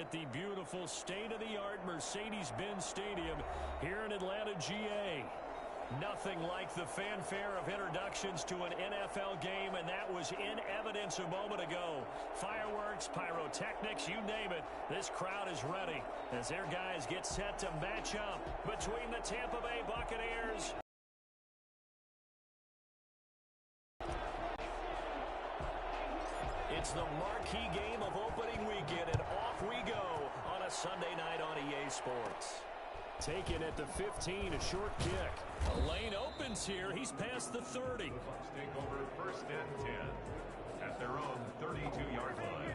at the beautiful state-of-the-art Mercedes-Benz Stadium here in Atlanta, GA. Nothing like the fanfare of introductions to an NFL game, and that was in evidence a moment ago. Fireworks, pyrotechnics, you name it. This crowd is ready as their guys get set to match up between the Tampa Bay Buccaneers. It's the marquee game of opening weekend, and off we go on a Sunday night on EA Sports. Taken at the 15, a short kick. A lane opens here. He's past the 30. Bucs take over 1st and 10 at their own 32-yard line.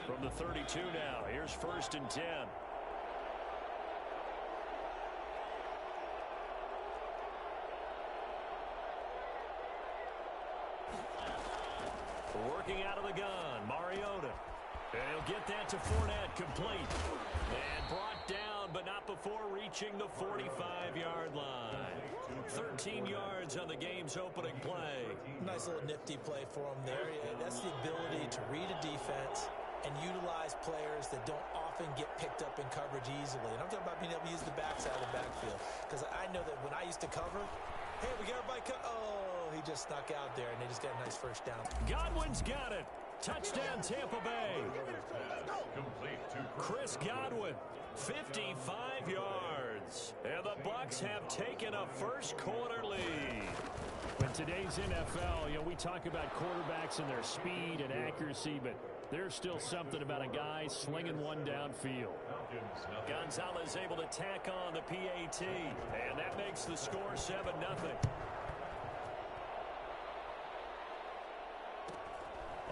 From the 32 now, here's 1st and 10. Working out of the gun, Mariota. And he'll get that to Fournette, complete. And brought down, but not before reaching the 45-yard line. 13 yards on the game's opening play. Nice little nifty play for him there. Yeah, that's the ability to read a defense and utilize players that don't often get picked up in coverage easily. And I'm talking about being able to use the backside of the backfield. Because I know that when I used to cover, hey, we got everybody cut. Oh, he just snuck out there, and they just got a nice first down. Godwin's got it. Touchdown, Tampa Bay. Chris Godwin, 55 yards. And the Bucs have taken a first-quarter lead. In today's NFL, we talk about quarterbacks and their speed and accuracy, but there's still something about a guy slinging one downfield. Gonzalez able to tack on the PAT, and that makes the score 7-0.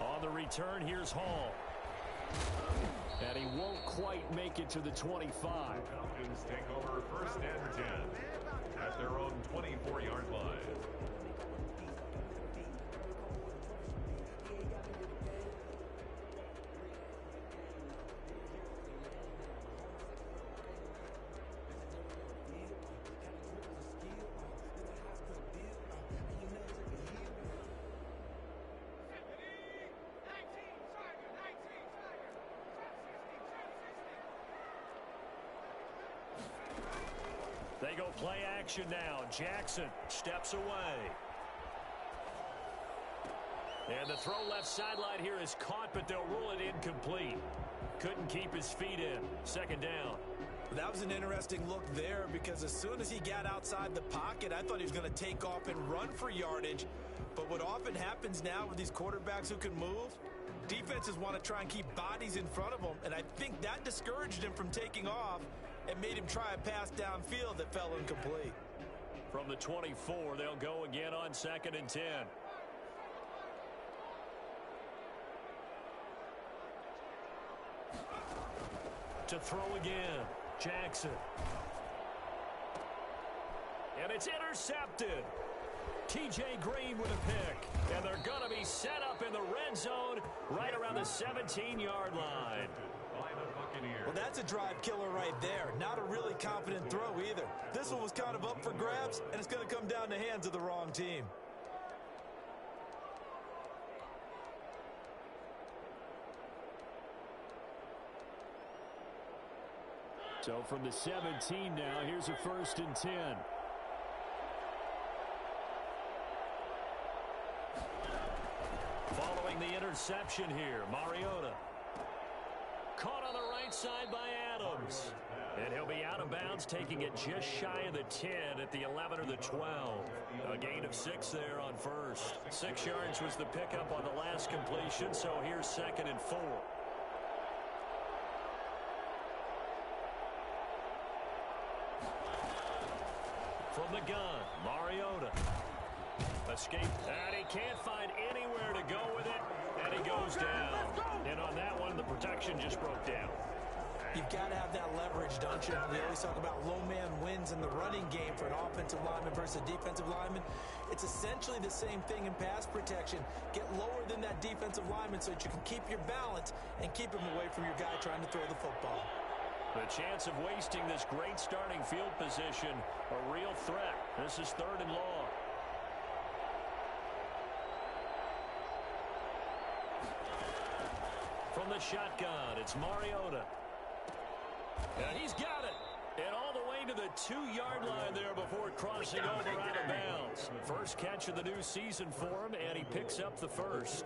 On the return, here's Hall. And he won't quite make it to the 25. Falcons take over 1st and 10 at their own 24-yard line. They go play action now. Jackson steps away. And the throw left sideline here is caught, but they'll rule it incomplete. Couldn't keep his feet in. 2nd down. That was an interesting look there because as soon as he got outside the pocket, I thought he was going to take off and run for yardage. But what often happens now with these quarterbacks who can move, defenses want to try and keep bodies in front of them, and I think that discouraged him from taking off and made him try a pass downfield that fell incomplete. From the 24, they'll go again on 2nd and 10. To throw again, Jackson. And it's intercepted. T.J. Green with a pick. And they're going to be set up in the red zone right around the 17-yard line. Well, that's a drive killer right there. Not a really confident throw either. This one was kind of up for grabs, and it's going to come down the hands of the wrong team. So from the 17 now, here's a 1st and 10. Following the interception here, Mariota. Caught on the right side by Adams. And he'll be out of bounds, taking it just shy of the 10 at the 11 or the 12. A gain of 6 there on first. 6 yards was the pickup on the last completion, so here's 2nd and 4. From the gun, Mariota. Escape, and he can't find anywhere to go with it, and he goes down. And on that one, the protection just broke down. You've got to have that leverage, don't you? We always talk about low man wins in the running game for an offensive lineman versus a defensive lineman. It's essentially the same thing in pass protection. Get lower than that defensive lineman so that you can keep your balance and keep him away from your guy trying to throw the football. The chance of wasting this great starting field position, a real threat. This is 3rd and long. From the shotgun, it's Mariota. And he's got it. And all the way to the 2-yard line there before crossing over out of bounds. First catch of the new season for him, and he picks up the first.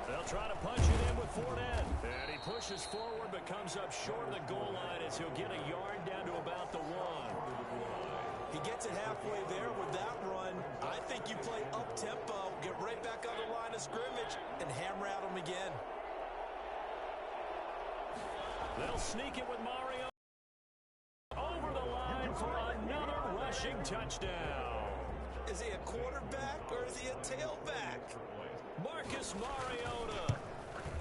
They'll try to punch it in with Fournette. And he pushes forward but comes up short of the goal line as he'll get a yard down to about the 1. He gets it halfway there with that run. I think you play up-tempo, get right back on the line of scrimmage, and hammer at him again. They'll sneak it with Mario. Over the line for another rushing touchdown. Is he a quarterback or is he a tailback? Marcus Mariota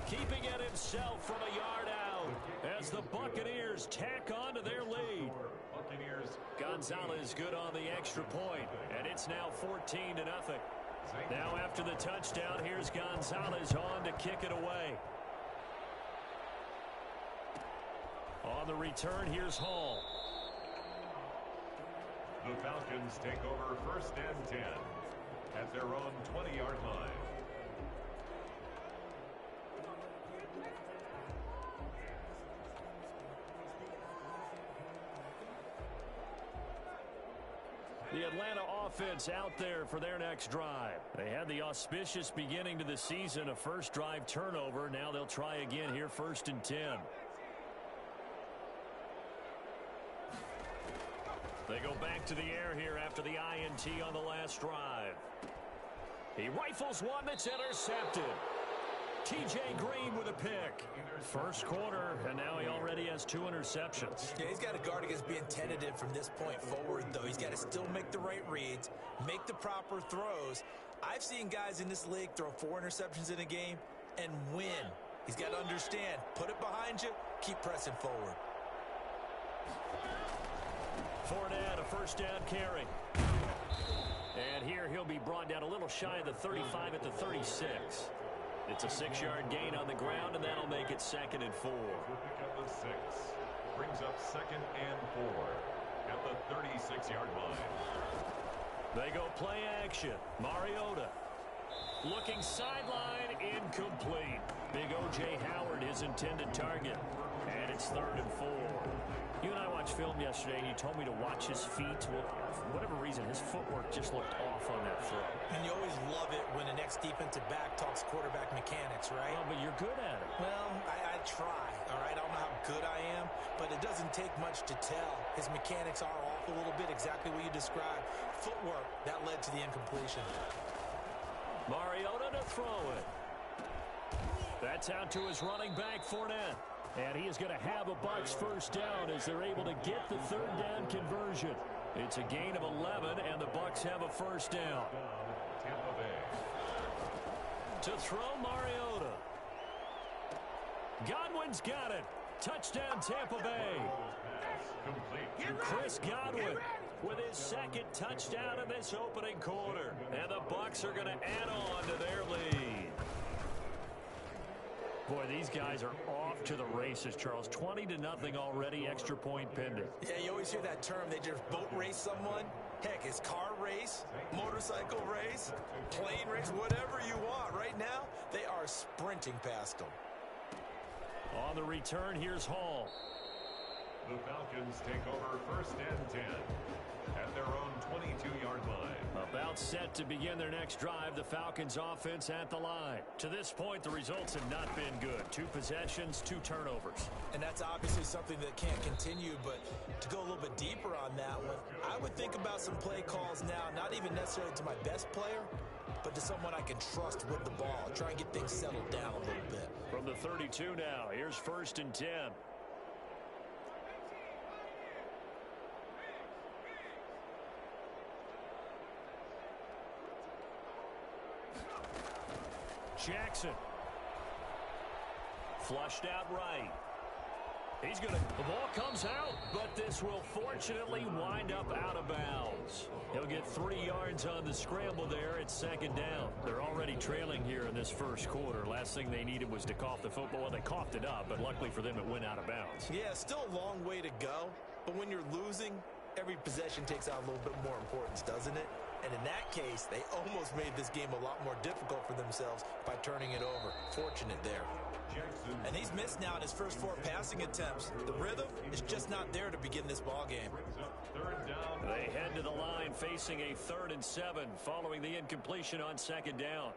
keeping it himself from a yard out as the Buccaneers tack on to their lead. Gonzalez good on the extra point, and it's now 14-0. Now after the touchdown, here's Gonzalez on to kick it away. On the return, here's Hall. The Falcons take over 1st and 10 at their own 20-yard line. The Atlanta offense out there for their next drive. They had the auspicious beginning to the season, a first drive turnover. Now they'll try again here, 1st and 10. They go back to the air here after the INT on the last drive. He rifles one that's intercepted. T.J. Green with a pick. First quarter, and now he already has 2 interceptions. Yeah, he's got to guard against being tentative from this point forward, though. He's got to still make the right reads, make the proper throws. I've seen guys in this league throw 4 interceptions in a game and win. He's got to understand, put it behind you, keep pressing forward. Fournette, a first down carry. And here he'll be brought down a little shy of the 35 at the 36. It's a 6-yard gain on the ground, and that'll make it 2nd and 4. Pick up the 6. Brings up 2nd and 4 at the 36-yard line. They go play action. Mariota looking sideline, incomplete. Big O.J. Howard, his intended target. And it's 3rd and 4. You and I watched film yesterday, and you told me to watch his feet. Well, for whatever reason, his footwork just looked off on that throw. And you always love it when an ex-defensive back talks quarterback mechanics, right? Well, but you're good at it. Well, I try, all right? I don't know how good I am, but it doesn't take much to tell. His mechanics are off a little bit, exactly what you described. Footwork, that led to the incompletion. Mariota to throw it. That's out to his running back, Fournette. And he is going to have a Bucs first down as they're able to get the 3rd down conversion. It's a gain of 11, and the Bucs have a first down. Tampa Bay. To throw Mariota. Godwin's got it. Touchdown, Tampa Bay. Complete. Chris Godwin with his 2nd touchdown in this opening quarter. And the Bucs are going to add on to their lead. Boy, these guys are off to the races, Charles. 20-0 already, extra point pending. Yeah, you always hear that term. They just boat race someone. Heck, it's car race, motorcycle race, plane race, whatever you want. Right now, they are sprinting past them. On the return, here's Hall. The Falcons take over 1st and 10 at their own 22-yard line. About set to begin their next drive, the Falcons offense at the line. To this point, the results have not been good. 2 possessions, 2 turnovers. And that's obviously something that can't continue, but to go a little bit deeper on that one, I would think about some play calls now, not even necessarily to my best player, but to someone I can trust with the ball. Try and get things settled down a little bit. From the 32 now, here's 1st and 10. Jackson. Flushed out right. He's going to, the ball comes out, but this will fortunately wind up out of bounds. He'll get 3 yards on the scramble there. It's 2nd down. They're already trailing here in this 1st quarter. Last thing they needed was to cough the football. Well, they coughed it up, but luckily for them, it went out of bounds. Yeah, still a long way to go, but when you're losing, every possession takes out a little bit more importance, doesn't it? And in that case, they almost made this game a lot more difficult for themselves by turning it over. Fortunate there. And he's missed now in his first 4 passing attempts. The rhythm is just not there to begin this ball game. They head to the line facing a 3rd and 7 following the incompletion on 2nd down.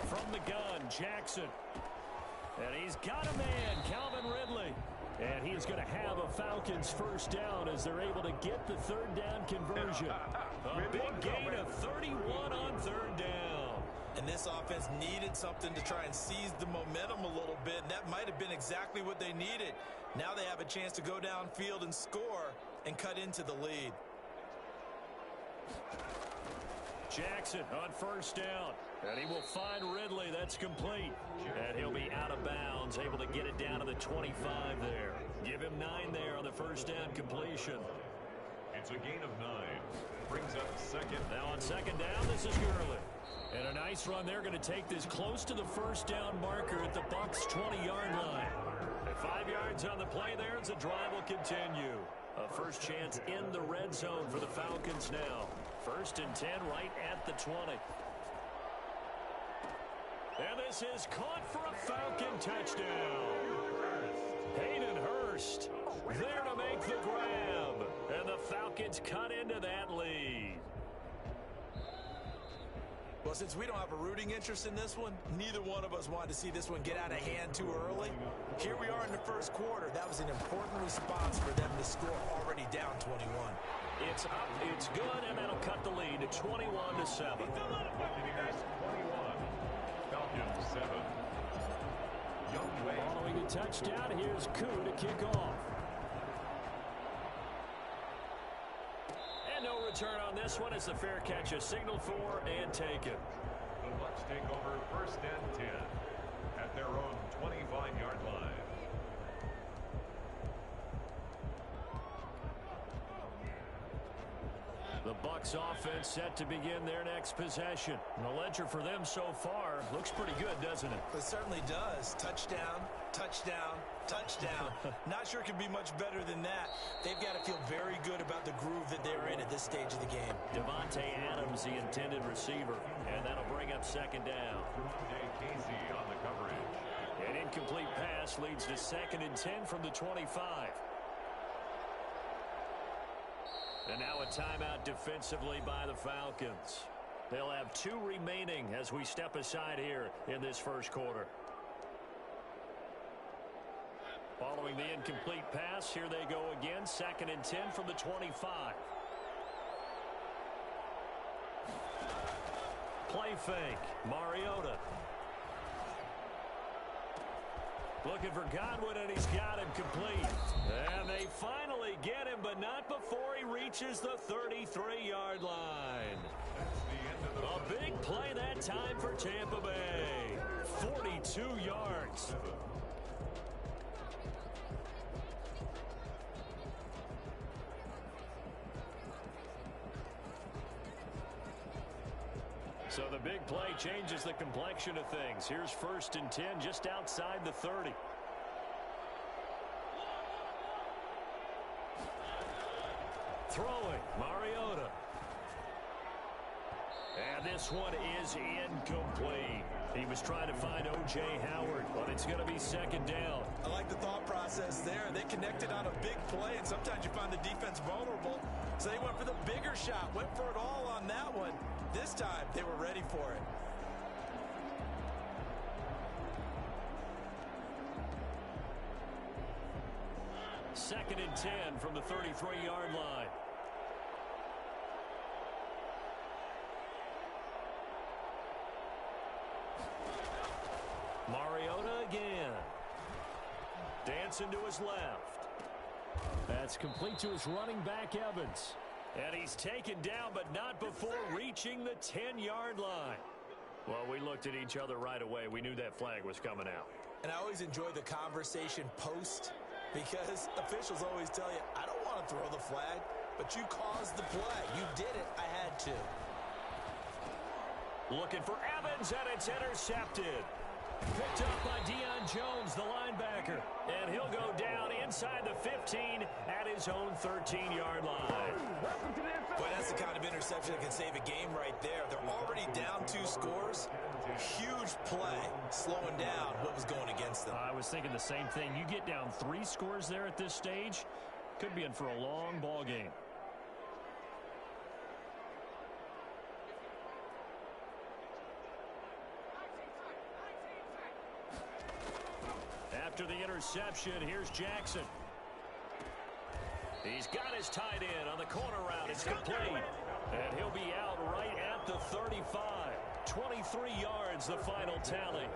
From the gun, Jackson. And he's got a man, Calvin Ridley. And he is going to have a Falcons 1st down as they're able to get the 3rd down conversion. A big gain of 31 on 3rd down. And this offense needed something to try and seize the momentum a little bit, and that might have been exactly what they needed. Now they have a chance to go downfield and score and cut into the lead. Jackson on 1st down. And he will find Ridley. That's complete. And he'll be out of bounds, able to get it down to the 25 there. Give him 9 there on the 1st down completion. It's a gain of 9. Brings up 2nd. Now on 2nd down, this is Gurley. And a nice run. They're going to take this close to the 1st down marker at the Bucs' 20-yard line. At 5 yards on the play there as the drive will continue. A first chance in the red zone for the Falcons now. 1st and 10 right at the 20. And this is caught for a Falcon touchdown. Hayden Hurst there to make the grab. And the Falcons cut into that lead. Well, since we don't have a rooting interest in this one, neither one of us wanted to see this one get out of hand too early. Here we are in the 1st quarter. That was an important response for them to score already down 21. It's up, it's good, and that'll cut the lead to 21-7. Buccaneers 21. Falcons 7. Following the touchdown, here's Koo to kick off. And no return on this one as the fair catch is signaled for and taken. The Bucs take over 1st and 10 at their own 25-yard line. The Bucs offense set to begin their next possession. And the ledger for them so far looks pretty good, doesn't it? It certainly does. Touchdown, touchdown, touchdown. Not sure it could be much better than that. They've got to feel very good about the groove that they're in at this stage of the game. Devontae Adams, the intended receiver. And that'll bring up 2nd down. Casey on the coverage. An incomplete pass leads to 2nd and 10 from the 25. And now a timeout defensively by the Falcons. They'll have 2 remaining as we step aside here in this 1st quarter. Following the incomplete pass, here they go again. 2nd and 10 from the 25. Play fake. Mariota. Looking for Godwin, and he's got him complete. And they finally get him, but not before he reaches the 33-yard line. A big play that time for Tampa Bay. 42 yards. So the big play changes the complexion of things. Here's 1st and 10 just outside the 30. Throwing. And this one is incomplete. He was trying to find O.J. Howard, but it's going to be second down. I like the thought process there. They connected on a big play, and sometimes you find the defense vulnerable. So they went for the bigger shot, went for it all on that one. This time, they were ready for it. Second and 10 from the 33-yard line. Mariota again. Dancing to his left. That's complete to his running back, Evans. And he's taken down, but not before reaching the 10-yard line. Well, we looked at each other right away. We knew that flag was coming out. And I always enjoy the conversation post, because officials always tell you, I don't want to throw the flag, but you caused the play. You did it. I had to. Looking for Evans, and it's intercepted. Picked up by Deion Jones, the linebacker. And he'll go down inside the 15 at his own 13-yard line. Boy, that's the kind of interception that can save a game right there. They're already down 2 scores. Huge play, slowing down what was going against them. I was thinking the same thing. You get down 3 scores there at this stage, could be in for a long ball game. After the interception, here's Jackson. He's got his tight end on the corner route. It's complete. And he'll be out right at the 35. 23 yards, the final tally.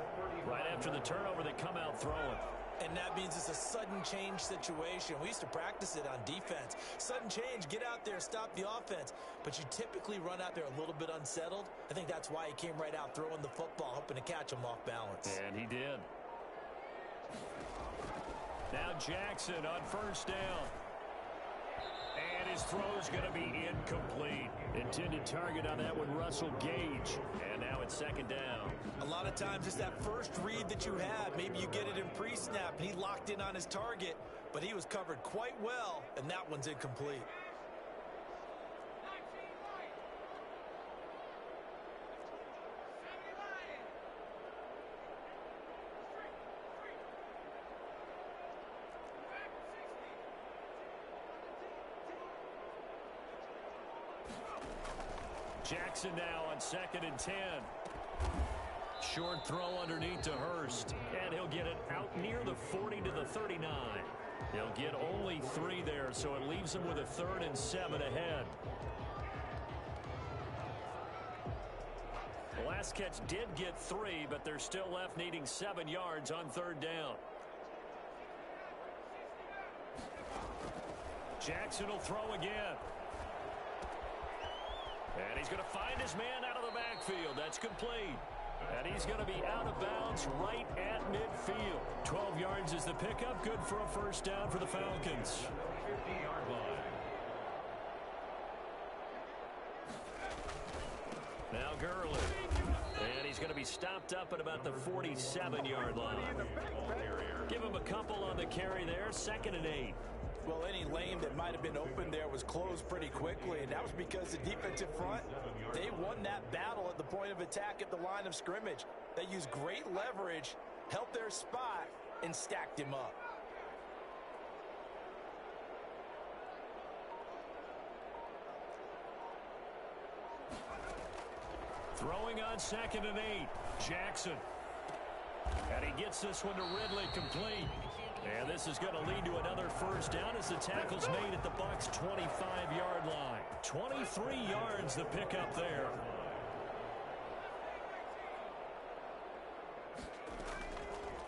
Right after the turnover, they come out throwing. And that means it's a sudden change situation. We used to practice it on defense. Sudden change, get out there, stop the offense. But you typically run out there a little bit unsettled. I think that's why he came right out throwing the football, hoping to catch him off balance. And he did. Now Jackson on first down. And his throw's going to be incomplete. Intended target on that one, Russell Gage. And now it's second down. A lot of times it's that first read that you have. Maybe you get it in pre-snap, and he locked in on his target, but he was covered quite well, and that one's incomplete. Jackson now on second and 10. Short throw underneath to Hurst. And he'll get it out near the 40 to the 39. He'll get only 3 there, so it leaves him with a 3rd and 7 ahead. The last catch did get 3, but they're still left needing 7 yards on 3rd down. Jackson will throw again. And he's going to find his man out of the backfield. That's complete. And he's going to be out of bounds right at midfield. 12 yards is the pickup. Good for a first down for the Falcons. 50-yard line. Now Gurley. And he's going to be stopped up at about the 47-yard line. Give him a couple on the carry there. 2nd and 8. Well, any lane that might have been open there was closed pretty quickly, and that was because the defensive front, they won that battle at the point of attack at the line of scrimmage. They used great leverage, held their spot, and stacked him up. Throwing on 2nd and 8. Jackson. And he gets this one to Ridley complete. And this is going to lead to another first down as the tackle's made at the Bucs' 25-yard line. 23 yards the pickup there.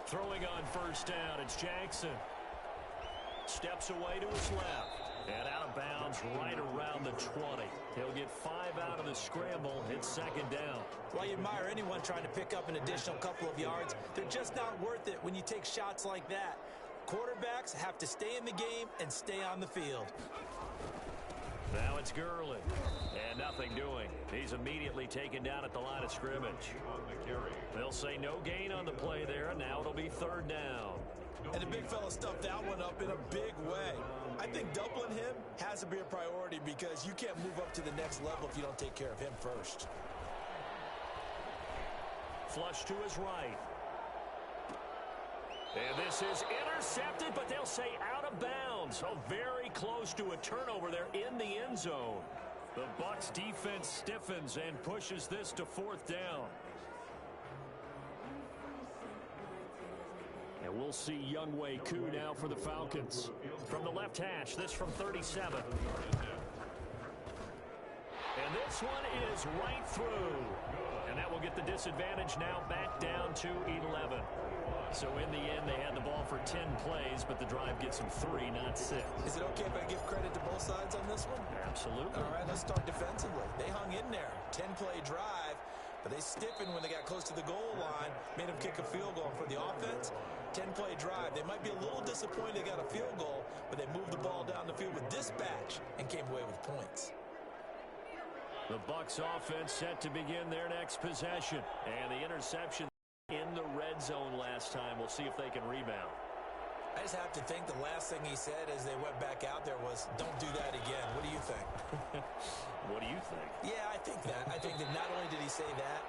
Throwing on first down, it's Jackson. Steps away to his left. And out of bounds right around the 20. He'll get 5 out of the scramble. It's 2nd down. Well, you admire anyone trying to pick up an additional couple of yards. They're just not worth it when you take shots like that. Quarterbacks have to stay in the game and stay on the field. Now it's Gurley. And nothing doing. He's immediately taken down at the line of scrimmage. They'll say no gain on the play there, and now it'll be 3rd down. And the big fella stuffed that one up in a big way. I think doubling him has to be a priority because you can't move up to the next level if you don't take care of him first. flush to his right. And this is intercepted, but they'll say out of bounds. So very close to a turnover there in the end zone. The Bucs defense stiffens and pushes this to 4th down. And we'll see Younghoe Koo now for the Falcons. From the left hash, this from 37. And this one is right through. And that will get the disadvantage now back down to 11. So in the end, they had the ball for 10 plays, but the drive gets them 3, not 6. Is it okay if I give credit to both sides on this one? Absolutely. All right, let's start defensively. They hung in there. 10-play drive, but they stiffened when they got close to the goal line, made them kick a field goal. For the offense, 10-play drive. They might be a little disappointed they got a field goal, but they moved the ball down the field with dispatch and came away with points. The Bucs offense set to begin their next possession. And the interception in the red zone last time. We'll see if they can rebound. I just have to think the last thing he said as they went back out there was, don't do that again. What do you think? What do you think? Yeah, I think that. I think that not only did he say that,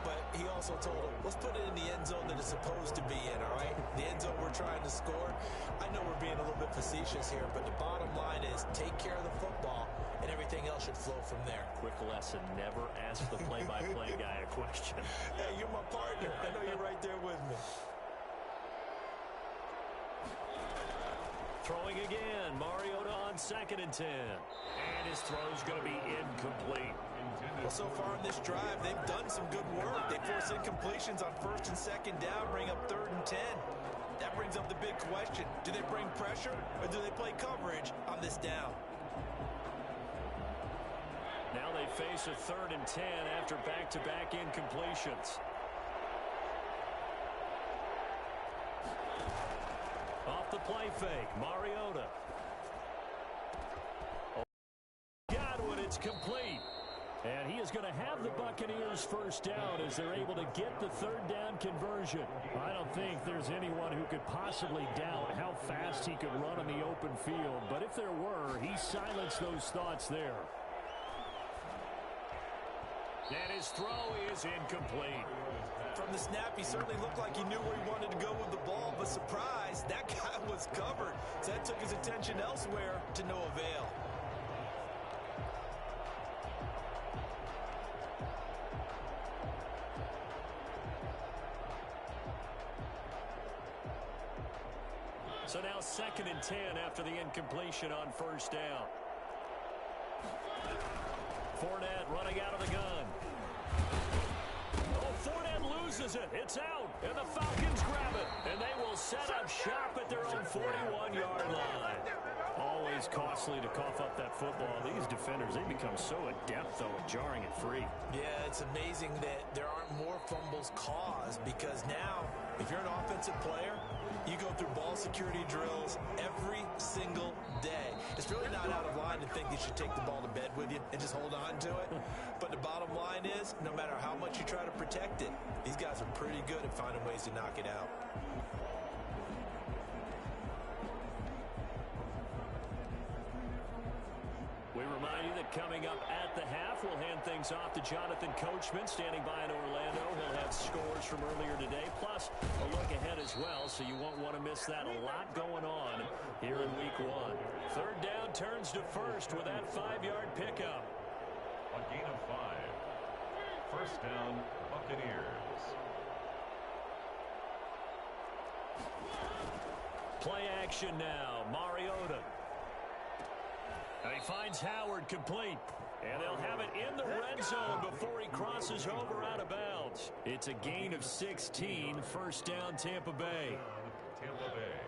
but he also told him, let's put it in the end zone that it's supposed to be in, all right? The end zone we're trying to score. I know we're being a little bit facetious here, but the bottom line is take care of the football, and everything else should flow from there. Quick lesson, never ask the play-by-play guy a question. Hey, you're my partner. I know you're right there with me. Throwing again, Mariota on 2nd and 10. And his throw's going to be incomplete. Well, so far in this drive, they've done some good work. They force incompletions on 1st and 2nd down, bring up 3rd and 10. That brings up the big question. Do they bring pressure or do they play coverage on this down? Now they face a 3rd and 10 after back-to-back incompletions. Off the play fake, Mariota. Godwin, it's complete. And he is going to have the Buccaneers first down as they're able to get the 3rd down conversion. I don't think there's anyone who could possibly doubt how fast he could run in the open field. But if there were, he silenced those thoughts there. And his throw is incomplete. From the snap, he certainly looked like he knew where he wanted to go with the ball, but surprise, that guy was covered. So that took his attention elsewhere to no avail. So now 2nd and 10 after the incompletion on 1st down. Fournette running out of the gun. Oh, Fournette loses it. It's out. And the Falcons grab it. And they will set up shop at their own 41-yard line. Always costly to cough up that football. These defenders, they become so adept, though, at jarring it free. Yeah, it's amazing that there aren't more fumbles caused because now, if you're an offensive player, you go through ball security drills every single day. It's really not out of line to think you should take the ball to bed with you and just hold on to it. But the bottom line is, no matter how much you try to protect it, these guys are pretty good at finding ways to knock it out. We remind you that coming up at the half, we'll hand things off to Jonathan Coachman standing by in Orlando. He'll have scores from earlier today, plus a look ahead as well, so you won't want to miss that. A lot going on here in Week 1. 3rd down turns to 1st with that 5-yard pickup. A gain of 5. 1st down, Buccaneers. Play action now, Mariota. And he finds Howard complete. And they'll have it in the red zone before he crosses over out of bounds. It's a gain of 16. 1st down, Tampa Bay. Tampa Bay.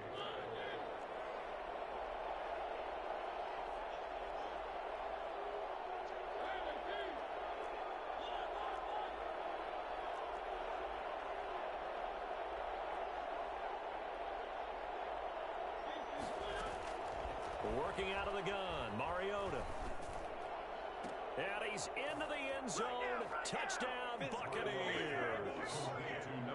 Working out of the gun, Mariota. And he's into the end zone. Touchdown, Buccaneers.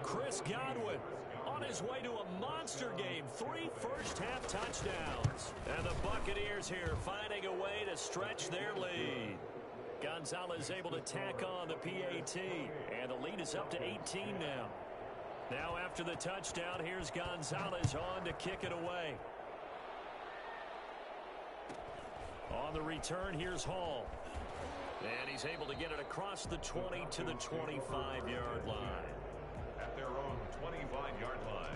Chris Godwin on his way to a monster game. 3 first-half touchdowns. And the Buccaneers here finding a way to stretch their lead. Gonzalez able to tack on the PAT. And the lead is up to 18 now. Now after the touchdown, here's Gonzalez on to kick it away. On the return, here's Hall. And he's able to get it across the 20 to the 25-yard line. At their own 25-yard line.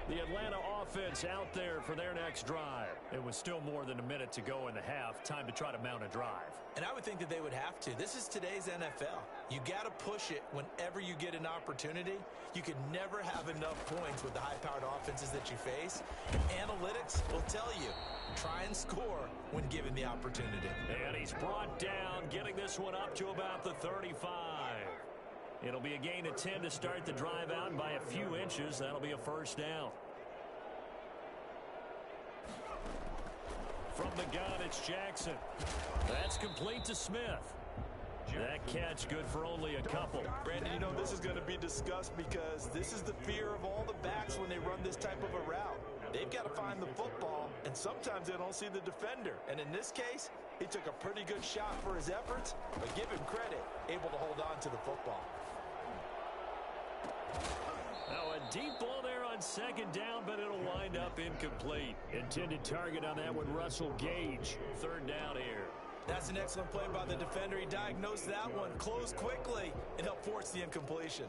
The Atlanta offense out there for their next drive. It was still more than a minute to go in the half. Time to try to mount a drive. And I would think that they would have to. This is today's NFL. You got to push it whenever you get an opportunity. You could never have enough points with the high-powered offenses that you face. And analytics will tell you, try and score when given the opportunity. And he's brought down, getting this one up to about the 35. It'll be a gain of 10 to start the drive out, and by a few inches, that'll be a first down. From the gun, it's Jackson. That's complete to Smith. That catch good for only a couple. Brandon, you know this is going to be discussed because this is the fear of all the backs when they run this type of a route. They've got to find the football, and sometimes they don't see the defender. And in this case, he took a pretty good shot for his efforts, but give him credit, able to hold on to the football. Now a deep ball there on second down, but it'll wind up incomplete. Intended target on that one, Russell Gage. Third down here. That's an excellent play by the defender. He diagnosed that one, closed quickly, and helped force the incompletion.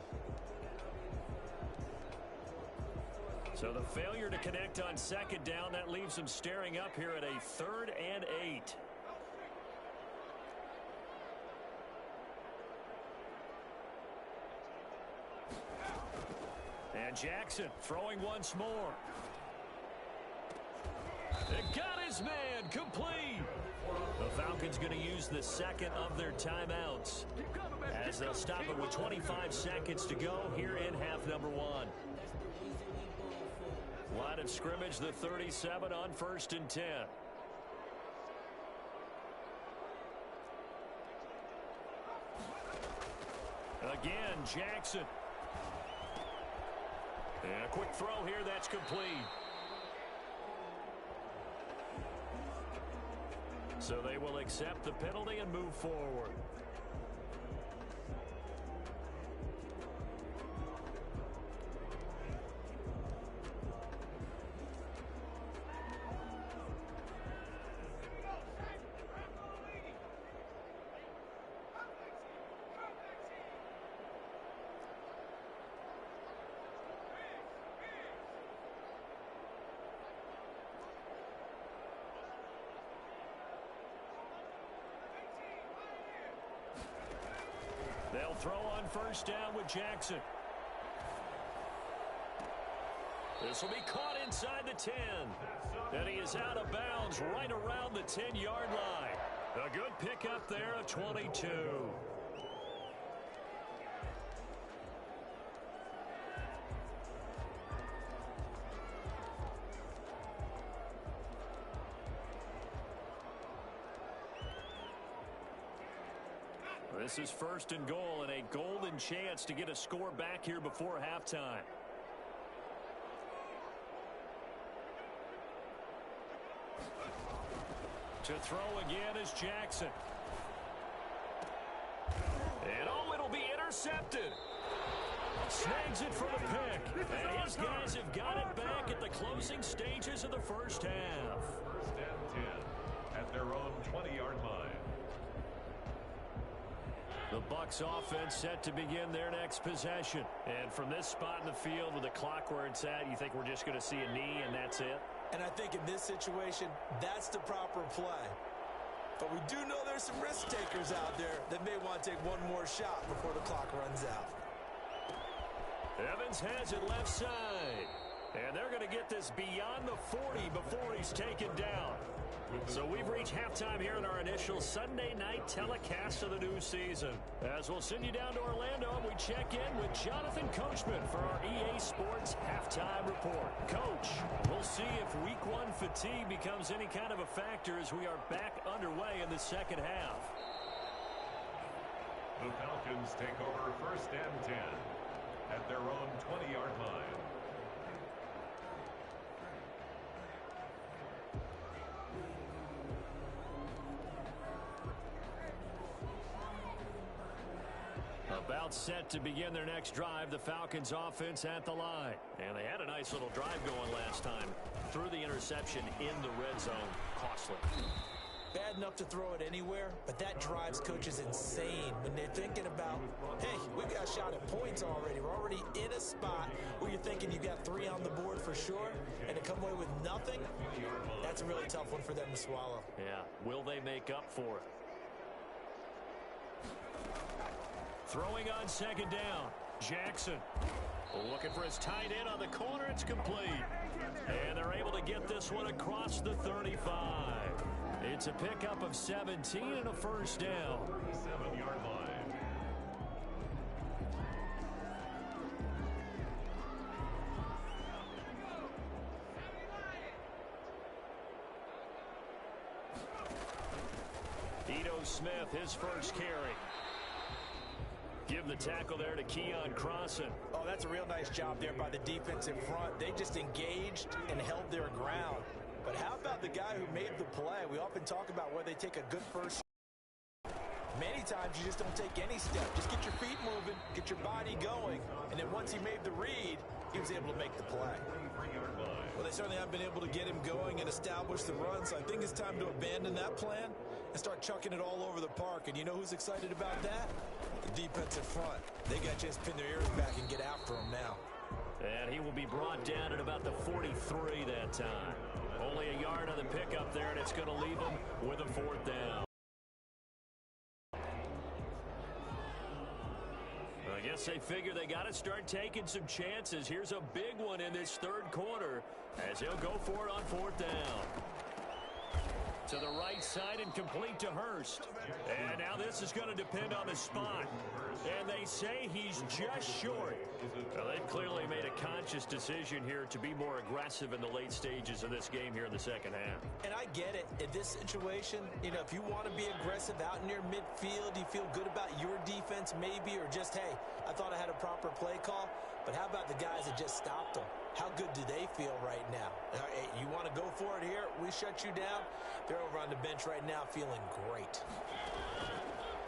So the failure to connect on second down, that leaves him staring up here at a 3rd and 8. And Jackson throwing once more. It got his man complete. The Falcons going to use the second of their timeouts as they'll stop it with 25 seconds to go here in half number 1. Line of scrimmage, the 37 on 1st and 10. Again, Jackson. And a quick throw here, that's complete. So they will accept the penalty and move forward. They'll throw on first down with Jackson. This will be caught inside the 10. And he is out of bounds right around the 10-yard line. A good pickup there, a 22. This is 1st and goal and a golden chance to get a score back here before halftime. To throw again is Jackson. And oh, it'll be intercepted. Snags it for the pick. And his guys have got it back at the closing stages of the first half. 1st and 10 at their own 20-yard line. The Bucs offense set to begin their next possession. And from this spot in the field with the clock where it's at, you think we're just going to see a knee and that's it? And I think in this situation, that's the proper play. But we do know there's some risk takers out there that may want to take one more shot before the clock runs out. Evans has it left side. And they're going to get this beyond the 40 before he's taken down. So we've reached halftime here in our initial Sunday night telecast of the new season. As we'll send you down to Orlando, and we check in with Jonathan Coachman for our EA Sports Halftime Report. Coach, we'll see if Week 1 fatigue becomes any kind of a factor as we are back underway in the second half. The Falcons take over 1st and 10 at their own 20-yard line. About set to begin their next drive, the Falcons offense at the line. And they had a nice little drive going last time. Threw the interception in the red zone. Costly. Bad enough to throw it anywhere, but that drives coaches insane when they're thinking about, hey, we've got a shot at points already. We're already in a spot where you're thinking you got 3 on the board for sure, and to come away with nothing, that's a really tough one for them to swallow. Yeah, will they make up for it? Throwing on 2nd down. Jackson looking for his tight end on the corner. It's complete. And they're able to get this one across the 35. It's a pickup of 17 and a 1st down. 7-yard line. Ito Smith, his first carry. Give the tackle there to Keon Crossan. Oh, that's a real nice job there by the defensive front. They just engaged and held their ground. But how about the guy who made the play? We often talk about where they take a good first. Many times you just don't take any step. Just get your feet moving, get your body going. And then once he made the read, he was able to make the play. Well, they certainly have been able to get him going and establish the run. So I think it's time to abandon that plan and start chucking it all over the park. And you know who's excited about that? The defensive front. They got to just pin their ears back and get after him now. And he will be brought down at about the 43 that time. Only a yard on the pickup there, and it's going to leave him with a 4th down. I guess they figure they got to start taking some chances. Here's a big one in this 3rd quarter as he'll go for it on 4th down. To the right side and complete to Hurst. And now this is going to depend on the spot. And they say he's just short. Well, they've clearly made a conscious decision here to be more aggressive in the late stages of this game here in the 2nd half. And I get it. In this situation, you know, if you want to be aggressive out near midfield, you feel good about your defense maybe, or just, hey, I thought I had a proper play call. But how about the guys that just stopped them? How good do they feel right now? Hey, you want to go for it here? We shut you down. They're over on the bench right now feeling great.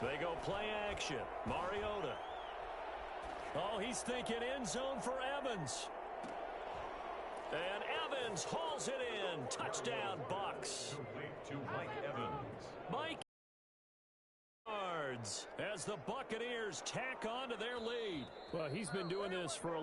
They go play action. Mariota. Oh, he's thinking end zone for Evans. And Evans hauls it in. Touchdown, Bucks. To Mike Evans. Mike yards as the Buccaneers tack on to their lead. Well, he's been doing this for a